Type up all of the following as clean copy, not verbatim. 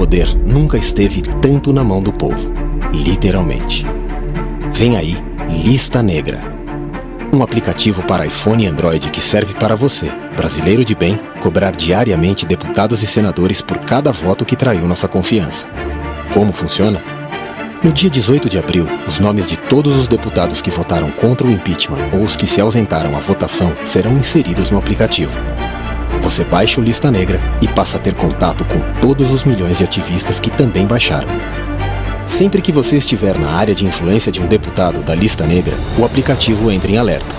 poder nunca esteve tanto na mão do povo. Literalmente. Vem aí, Lista Negra. Um aplicativo para iPhone e Android que serve para você, brasileiro de bem, cobrar diariamente deputados e senadores por cada voto que traiu nossa confiança. Como funciona? No dia 18 de abril, os nomes de todos os deputados que votaram contra o impeachment ou os que se ausentaram à votação serão inseridos no aplicativo. Você baixa o Lista Negra e passa a ter contato com todos os milhões de ativistas que também baixaram. Sempre que você estiver na área de influência de um deputado da Lista Negra, o aplicativo entra em alerta.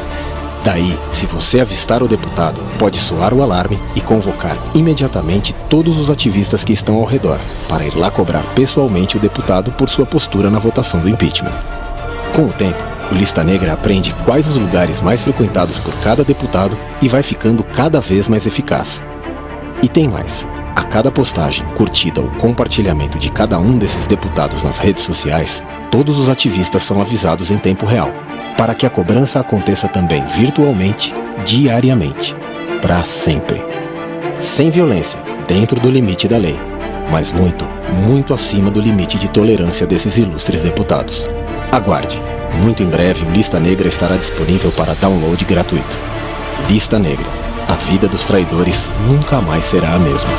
Daí, se você avistar o deputado, pode soar o alarme e convocar imediatamente todos os ativistas que estão ao redor, para ir lá cobrar pessoalmente o deputado por sua postura na votação do impeachment. Com o tempo, o Lista Negra aprende quais os lugares mais frequentados por cada deputado e vai ficando cada vez mais eficaz. E tem mais. A cada postagem, curtida ou compartilhamento de cada um desses deputados nas redes sociais, todos os ativistas são avisados em tempo real, para que a cobrança aconteça também virtualmente, diariamente, para sempre. Sem violência, dentro do limite da lei, mas muito, muito acima do limite de tolerância desses ilustres deputados. Aguarde, muito em breve o Lista Negra estará disponível para download gratuito. Lista Negra. A vida dos traidores nunca mais será a mesma.